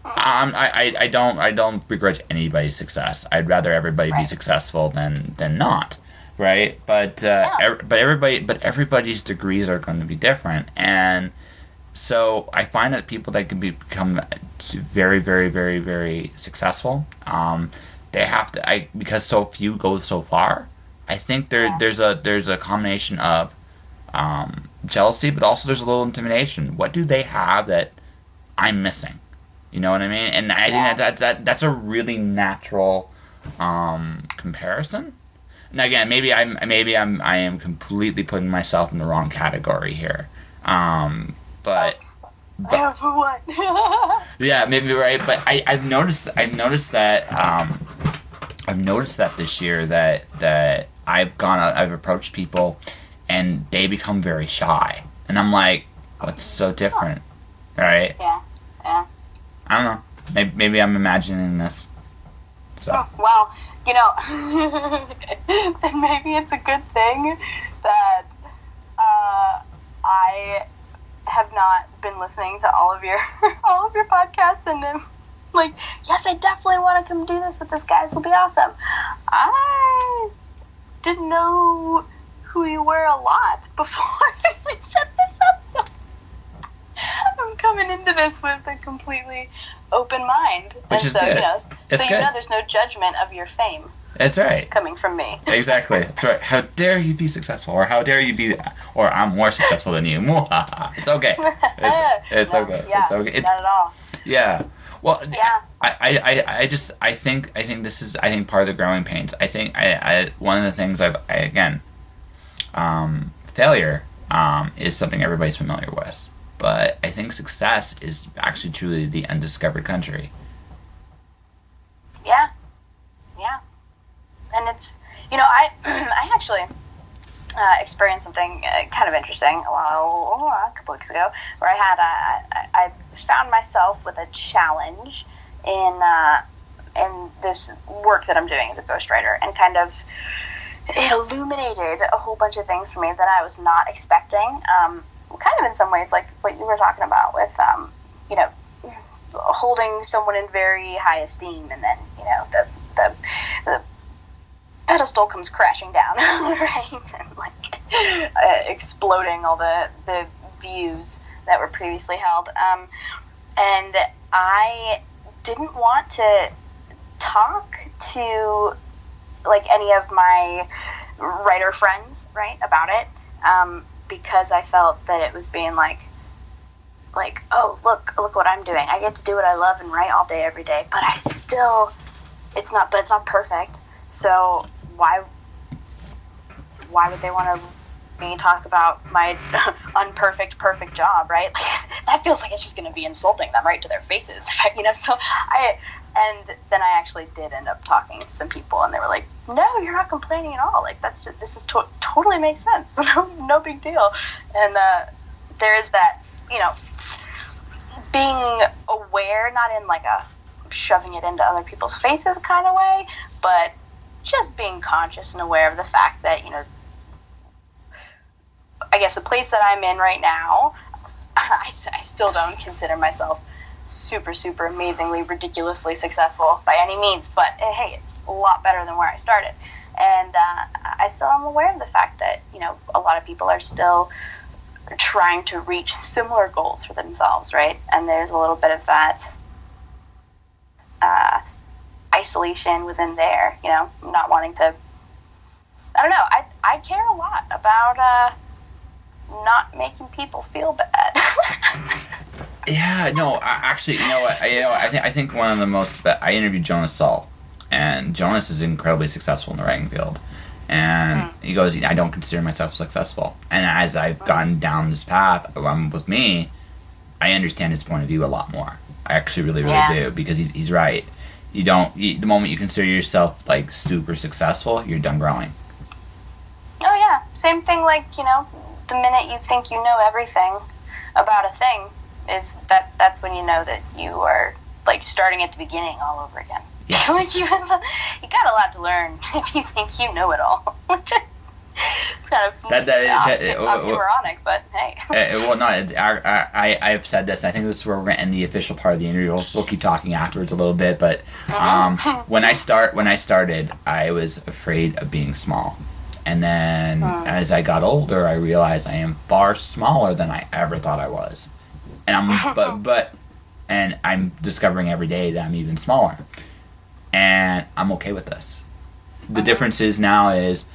I don't begrudge anybody's success. I'd rather everybody be successful than not, right? But everybody's degrees are going to be different, and so I find that people that can become very, very, very, very successful, they have to, because so few go so far. I think there's a combination of jealousy, but also there's a little intimidation. What do they have that I'm missing, You know what I mean? And I think that's a really natural comparison. Now again, maybe I am completely putting myself in the wrong category here. But for what? yeah, maybe right. But I've noticed that this year that I've approached people and they become very shy, and I'm like, what's so different, right? Yeah. I don't know. Maybe I'm imagining this. So. Well, then maybe it's a good thing that I have not been listening to all of your podcasts and then like, yes, I definitely want to come do this with this guy. This will be awesome. I didn't know who you were a lot before we set this up, so I'm coming into this with a completely open mind. Which is good. There's no judgment of your fame. That's right. Coming from me. Exactly. That's right. How dare you be successful, or how dare you be, or I'm more successful than you. It's okay. It's okay. Yeah, it's okay. Not at all. Yeah. Well, yeah. I think this is part of the growing pains. I think one of the things failure is something everybody's familiar with, but I think success is actually truly the undiscovered country. Yeah. And it's, I actually experienced something kind of interesting a couple weeks ago, where I found myself with a challenge in this work that I'm doing as a ghostwriter, and kind of it illuminated a whole bunch of things for me that I was not expecting. Kind of in some ways like what you were talking about with, holding someone in very high esteem, and then the pedestal comes crashing down, right, and exploding all the views that were previously held. And I didn't want to talk to any of my writer friends, right, about it, because I felt that it was being like, oh, look what I'm doing. I get to do what I love and write all day, every day, but it's not perfect. So why would they want me to talk about my perfect job, right? That feels like it's just going to be insulting them right to their faces, So then I actually did end up talking to some people, and they were like, "No, you're not complaining at all. This is totally makes sense. No big deal." And there is that, being aware, not in a shoving it into other people's faces kind of way, but just being conscious and aware of the fact that, I guess the place that I'm in right now, I still don't consider myself super, super amazingly, ridiculously successful by any means, but hey, it's a lot better than where I started. And I still am aware of the fact that, a lot of people are still trying to reach similar goals for themselves, right? And there's a little bit of that isolation within there, not wanting to, I don't know, I care a lot about not making people feel bad. Yeah, no, actually, you know what, I think one of the most, I interviewed Jonas Saul, and Jonas is incredibly successful in the writing field, and he goes, I don't consider myself successful, and as I've gotten down this path with me, I understand his point of view a lot more. I actually really do, because he's right. The moment you consider yourself super successful, you're done growing. Oh yeah, same thing. The minute you think you know everything about a thing, that's when you know that you are starting at the beginning all over again. Yes. you got a lot to learn if you think you know it all. Kind of oxymoronic, but hey. Well, no, I've said this. I think this is where we're going to end the official part of the interview. We'll keep talking afterwards a little bit, but when I started, I was afraid of being small, and then as I got older, I realized I am far smaller than I ever thought I was, and and I'm discovering every day that I'm even smaller, and I'm okay with this. The difference is now is,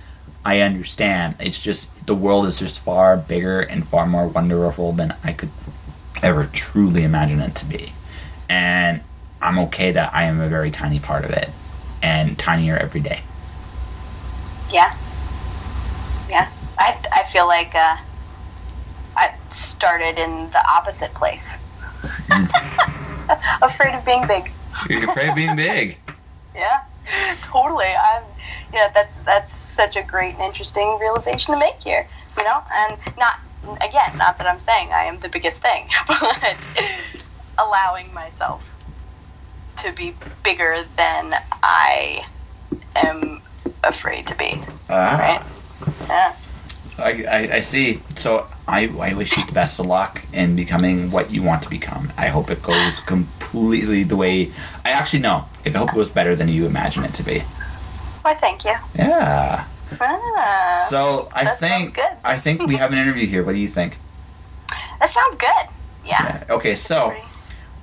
I understand. It's just, the world is just far bigger and far more wonderful than I could ever truly imagine it to be. and I'm okay that I am a very tiny part of it, and tinier every day. Yeah. I feel like I started in the opposite place. Afraid of being big. You're afraid of being big. Yeah, totally. That's such a great and interesting realization to make here. And not that I'm saying I am the biggest thing, but allowing myself to be bigger than I am afraid to be. Right? Yeah. I see. So I wish you the best of luck in becoming what you want to become. I hope it goes completely the way... I actually know. I hope it goes better than you imagine it to be. Why, thank you. Yeah. So sounds good. I think we have an interview here. What do you think? That sounds good. Yeah. Okay, so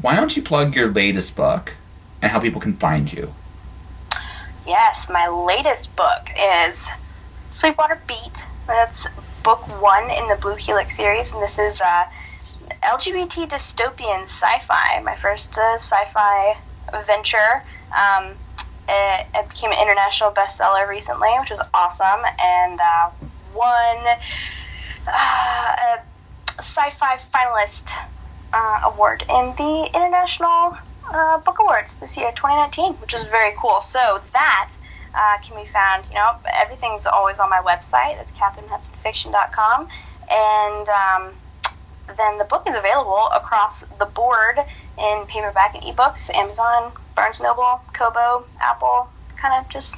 why don't you plug your latest book and how people can find you? Yes, my latest book is Sleepwater Beat. That's book 1 in the Blue Helix series, and this is LGBT dystopian sci-fi, my first sci-fi venture. It became an international bestseller recently, which was awesome, and won a sci-fi finalist award in the International Book Awards this year, 2019, which is very cool. So that can be found, everything's always on my website. That's KathrinHutsonFiction.com. And then the book is available across the board in paperback and ebooks, Amazon, Barnes & Noble, Kobo, Apple, kind of just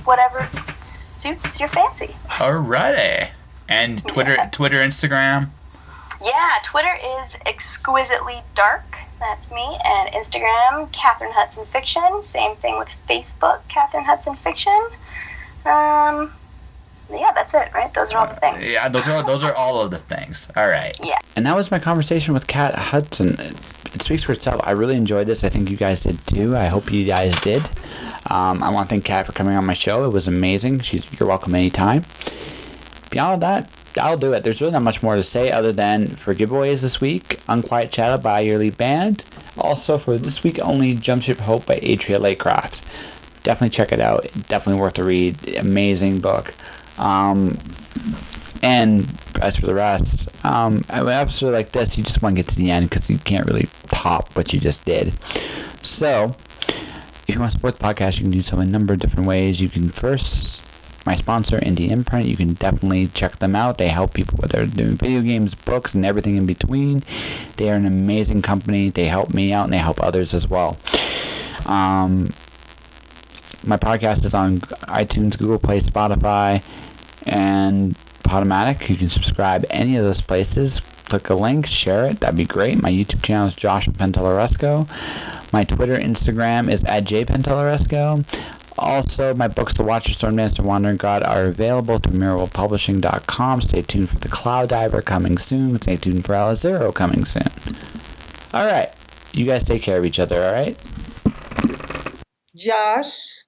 whatever suits your fancy. Alrighty. And Twitter, Instagram? Yeah, Twitter is Exquisitely Dark. That's me. And Instagram, Kathrin Hutson Fiction. Same thing with Facebook, Kathrin Hutson Fiction. Yeah, that's it, right? Those are all the things. Yeah, those are all of the things. All right. Yeah. And that was my conversation with Kat Hutson. It speaks for itself. I really enjoyed this. I think you guys did too. I hope you guys did. I want to thank Kat for coming on my show. It was amazing. You're welcome anytime. Beyond that, that'll do it. There's really not much more to say other than for giveaways this week, Unquiet Shadow by Your Lead Band. Also for this week only, Jumpship Hope by Atria Laycraft. Definitely check it out. Definitely worth a read. Amazing book. And as for the rest, an episode like this, you just want to get to the end because you can't really top what you just did. So, if you want to support the podcast, you can do so in a number of different ways. You can first, my sponsor, Indie Imprint, you can definitely check them out. They help people with their doing video games, books, and everything in between. They are an amazing company. They help me out, and they help others as well. My podcast is on iTunes, Google Play, Spotify, and Podomatic. You can subscribe any of those places. Click a link, share it. That'd be great. My YouTube channel is Josh Penteloresco. My Twitter, Instagram is @jpenteloresco. Also, my books, The Watcher, Stormdancer, Wandering God, are available through MirrorWolfPublishing.com. Stay tuned for The Cloud Diver coming soon. Stay tuned for L0 coming soon. All right. You guys take care of each other, all right? Josh.